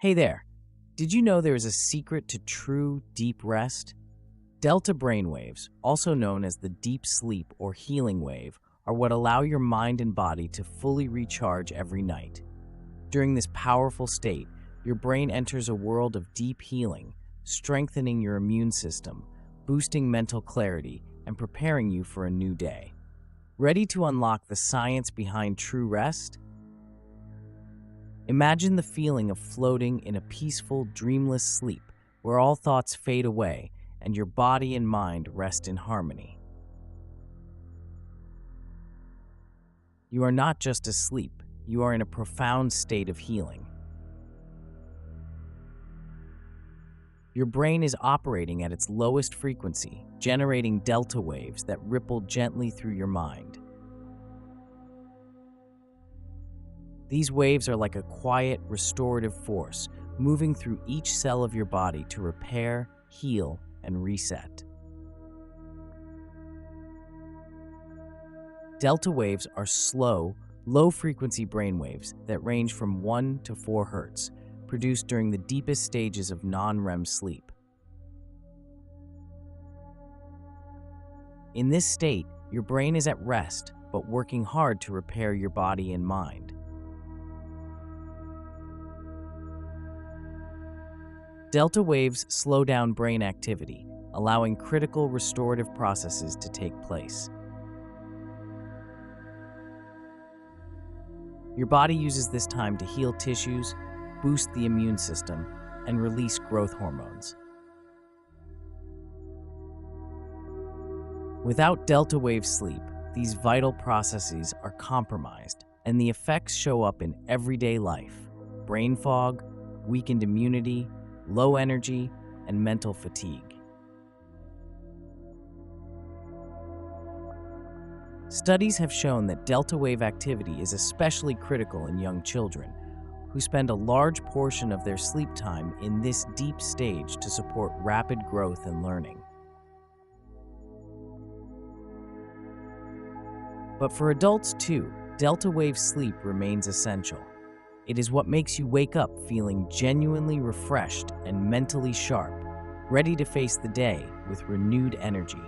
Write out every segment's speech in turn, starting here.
Hey there, did you know there is a secret to true deep rest? Delta brainwaves, also known as the deep sleep or healing wave, are what allow your mind and body to fully recharge every night. During this powerful state, your brain enters a world of deep healing, strengthening your immune system, boosting mental clarity, and preparing you for a new day. Ready to unlock the science behind true rest? Imagine the feeling of floating in a peaceful, dreamless sleep where all thoughts fade away and your body and mind rest in harmony. You are not just asleep, you are in a profound state of healing. Your brain is operating at its lowest frequency, generating delta waves that ripple gently through your mind. These waves are like a quiet, restorative force, moving through each cell of your body to repair, heal, and reset. Delta waves are slow, low-frequency brainwaves that range from 1 to 4 Hz, produced during the deepest stages of non-REM sleep. In this state, your brain is at rest, but working hard to repair your body and mind. Delta waves slow down brain activity, allowing critical restorative processes to take place. Your body uses this time to heal tissues, boost the immune system, and release growth hormones. Without delta wave sleep, these vital processes are compromised, and the effects show up in everyday life: brain fog, weakened immunity, low energy, and mental fatigue. Studies have shown that delta wave activity is especially critical in young children, who spend a large portion of their sleep time in this deep stage to support rapid growth and learning. But for adults too, delta wave sleep remains essential. It is what makes you wake up feeling genuinely refreshed and mentally sharp, ready to face the day with renewed energy.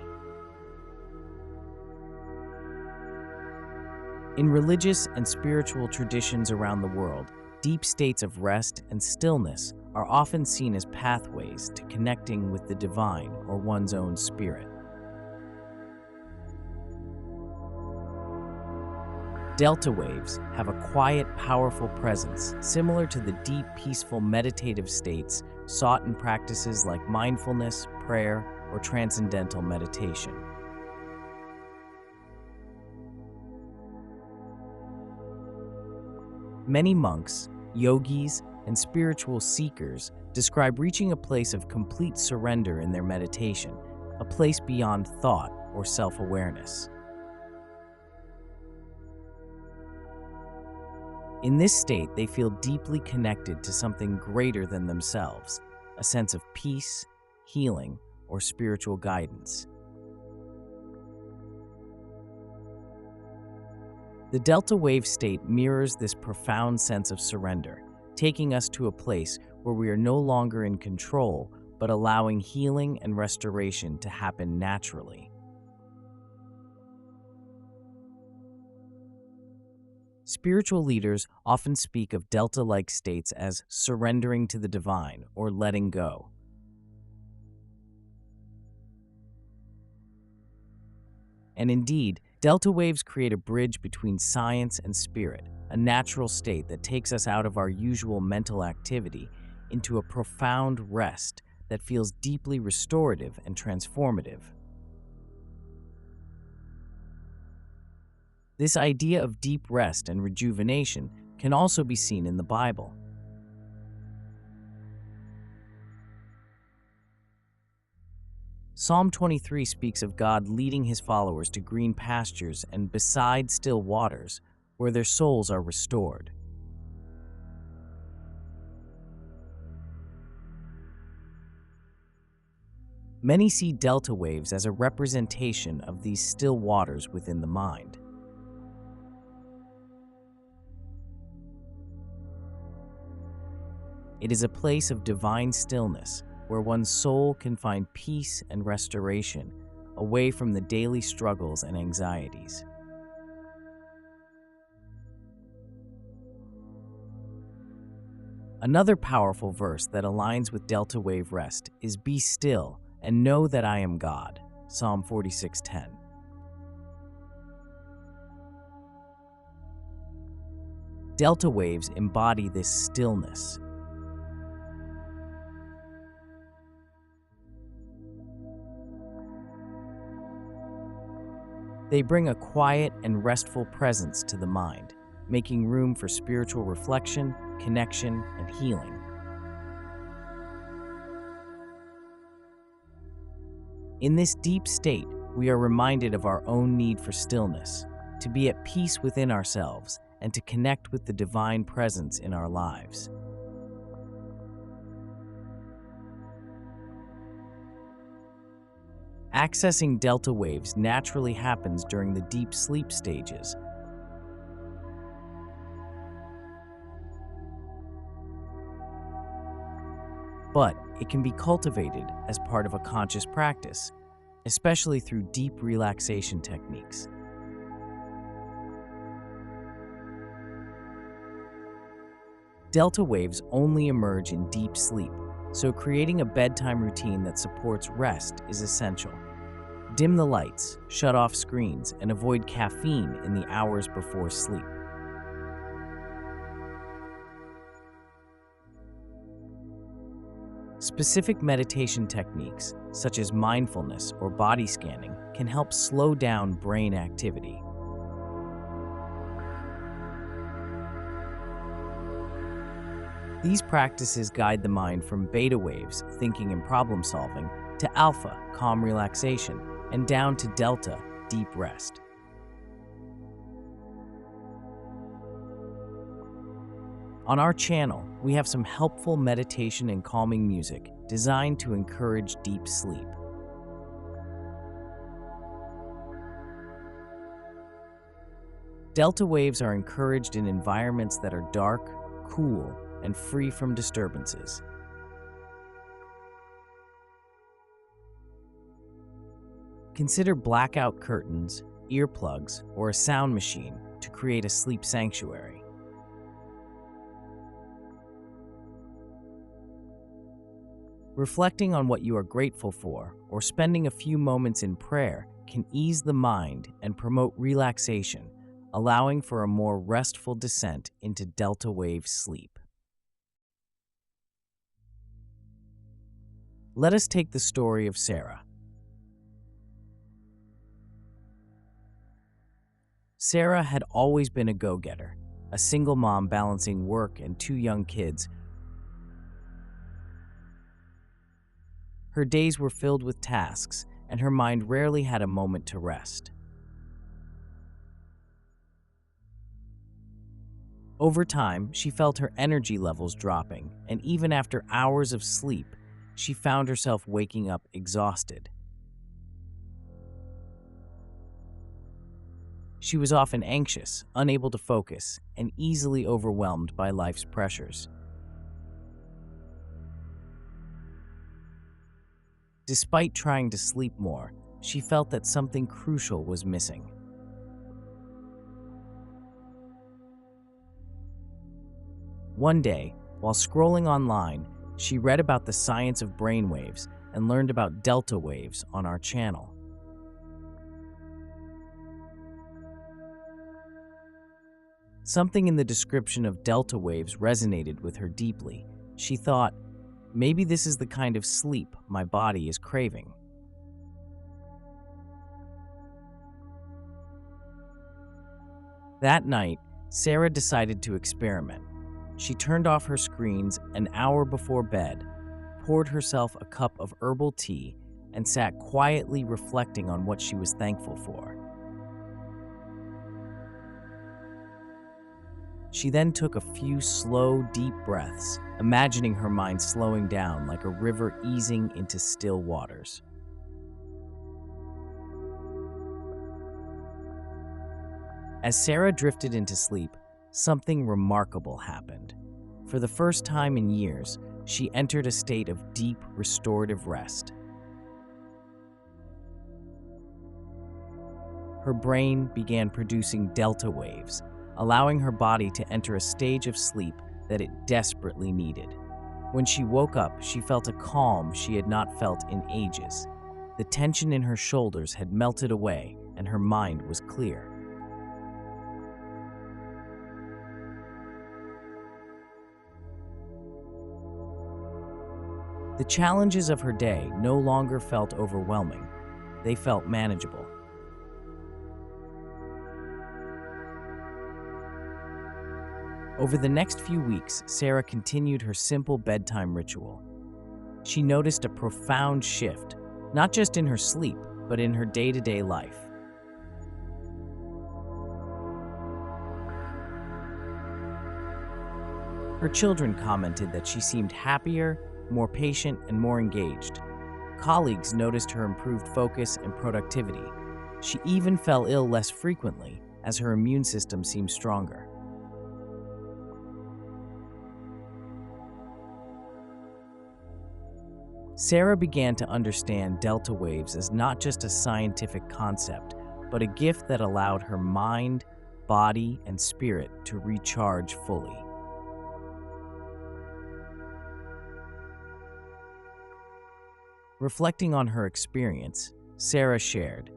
In religious and spiritual traditions around the world, deep states of rest and stillness are often seen as pathways to connecting with the divine or one's own spirit. Delta waves have a quiet, powerful presence similar to the deep, peaceful, meditative states sought in practices like mindfulness, prayer, or transcendental meditation. Many monks, yogis, and spiritual seekers describe reaching a place of complete surrender in their meditation, a place beyond thought or self-awareness. In this state, they feel deeply connected to something greater than themselves, a sense of peace, healing, or spiritual guidance. The delta wave state mirrors this profound sense of surrender, taking us to a place where we are no longer in control, but allowing healing and restoration to happen naturally. Spiritual leaders often speak of delta-like states as surrendering to the divine or letting go. And indeed, delta waves create a bridge between science and spirit, a natural state that takes us out of our usual mental activity into a profound rest that feels deeply restorative and transformative. This idea of deep rest and rejuvenation can also be seen in the Bible. Psalm 23 speaks of God leading his followers to green pastures and beside still waters, where their souls are restored. Many see delta waves as a representation of these still waters within the mind. It is a place of divine stillness where one's soul can find peace and restoration away from the daily struggles and anxieties. Another powerful verse that aligns with delta wave rest is "Be still and know that I am God," Psalm 46:10. Delta waves embody this stillness. They bring a quiet and restful presence to the mind, making room for spiritual reflection, connection, and healing. In this deep state, we are reminded of our own need for stillness, to be at peace within ourselves, and to connect with the divine presence in our lives. Accessing delta waves naturally happens during the deep sleep stages. But it can be cultivated as part of a conscious practice, especially through deep relaxation techniques. Delta waves only emerge in deep sleep, so creating a bedtime routine that supports rest is essential. Dim the lights, shut off screens, and avoid caffeine in the hours before sleep. Specific meditation techniques, such as mindfulness or body scanning, can help slow down brain activity. These practices guide the mind from beta waves, thinking and problem solving, to alpha, calm relaxation, and down to delta, deep rest. On our channel, we have some helpful meditation and calming music designed to encourage deep sleep. Delta waves are encouraged in environments that are dark, cool, and free from disturbances. Consider blackout curtains, earplugs, or a sound machine to create a sleep sanctuary. Reflecting on what you are grateful for or spending a few moments in prayer can ease the mind and promote relaxation, allowing for a more restful descent into delta wave sleep. Let us take the story of Sarah. Sarah had always been a go-getter, a single mom balancing work and 2 young kids. Her days were filled with tasks, and her mind rarely had a moment to rest. Over time, she felt her energy levels dropping, and even after hours of sleep, she found herself waking up exhausted. She was often anxious, unable to focus, and easily overwhelmed by life's pressures. Despite trying to sleep more, she felt that something crucial was missing. One day, while scrolling online, she read about the science of brainwaves and learned about delta waves on our channel. Something in the description of delta waves resonated with her deeply. She thought, maybe this is the kind of sleep my body is craving. That night, Sarah decided to experiment. She turned off her screens an hour before bed, poured herself a cup of herbal tea, and sat quietly reflecting on what she was thankful for. She then took a few slow, deep breaths, imagining her mind slowing down like a river easing into still waters. As Sarah drifted into sleep, something remarkable happened. For the first time in years, she entered a state of deep restorative rest. Her brain began producing delta waves, allowing her body to enter a stage of sleep that it desperately needed. When she woke up, she felt a calm she had not felt in ages. The tension in her shoulders had melted away, and her mind was clear. The challenges of her day no longer felt overwhelming. They felt manageable. Over the next few weeks, Sarah continued her simple bedtime ritual. She noticed a profound shift, not just in her sleep, but in her day-to-day life. Her children commented that she seemed happier, more patient, and more engaged. Colleagues noticed her improved focus and productivity. She even fell ill less frequently, as her immune system seemed stronger. Sarah began to understand delta waves as not just a scientific concept, but a gift that allowed her mind, body, and spirit to recharge fully. Reflecting on her experience, Sarah shared,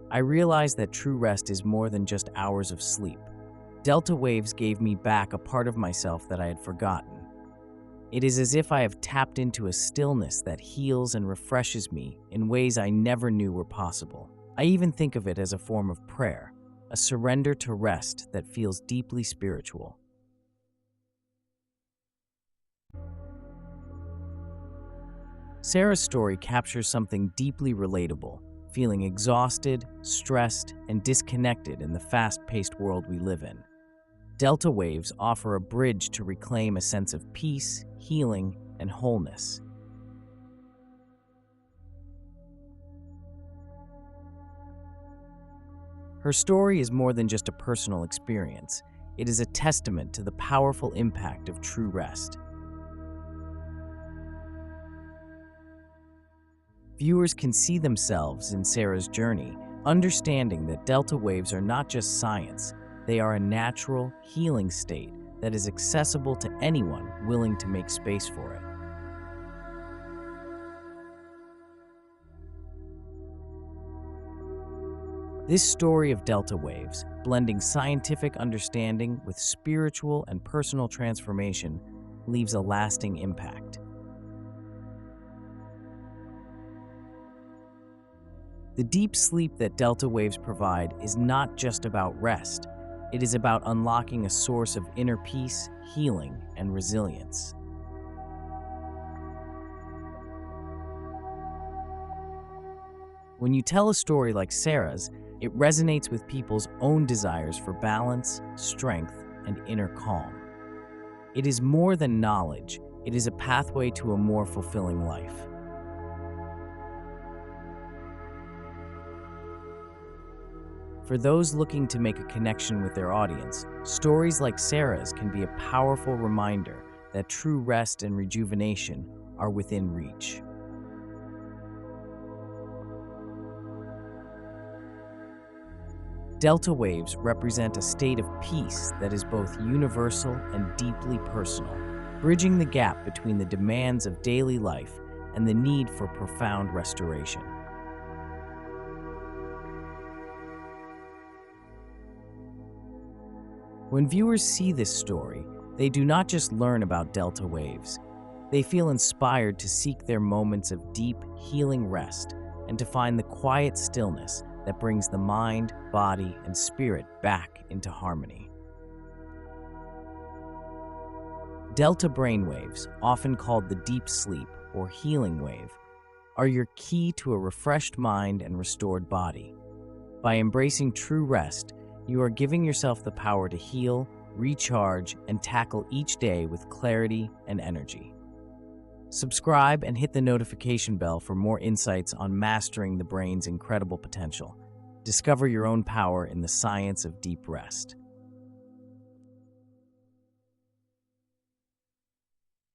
"I realized that true rest is more than just hours of sleep. Delta waves gave me back a part of myself that I had forgotten. It is as if I have tapped into a stillness that heals and refreshes me in ways I never knew were possible. I even think of it as a form of prayer, a surrender to rest that feels deeply spiritual." Sarah's story captures something deeply relatable, feeling exhausted, stressed, and disconnected in the fast-paced world we live in. Delta waves offer a bridge to reclaim a sense of peace, healing, and wholeness. Her story is more than just a personal experience. It is a testament to the powerful impact of true rest. Viewers can see themselves in Sarah's journey, understanding that delta waves are not just science, they are a natural, healing state that is accessible to anyone willing to make space for it. This story of delta waves, blending scientific understanding with spiritual and personal transformation, leaves a lasting impact. The deep sleep that delta waves provide is not just about rest. It is about unlocking a source of inner peace, healing, and resilience. When you tell a story like Sarah's, it resonates with people's own desires for balance, strength, and inner calm. It is more than knowledge. It is a pathway to a more fulfilling life. For those looking to make a connection with their audience, stories like Sarah's can be a powerful reminder that true rest and rejuvenation are within reach. Delta waves represent a state of peace that is both universal and deeply personal, bridging the gap between the demands of daily life and the need for profound restoration. When viewers see this story, they do not just learn about delta waves. They feel inspired to seek their moments of deep, healing rest and to find the quiet stillness that brings the mind, body, and spirit back into harmony. Delta brainwaves, often called the deep sleep or healing wave, are your key to a refreshed mind and restored body. By embracing true rest, you are giving yourself the power to heal, recharge, and tackle each day with clarity and energy. Subscribe and hit the notification bell for more insights on mastering the brain's incredible potential. Discover your own power in the science of deep rest.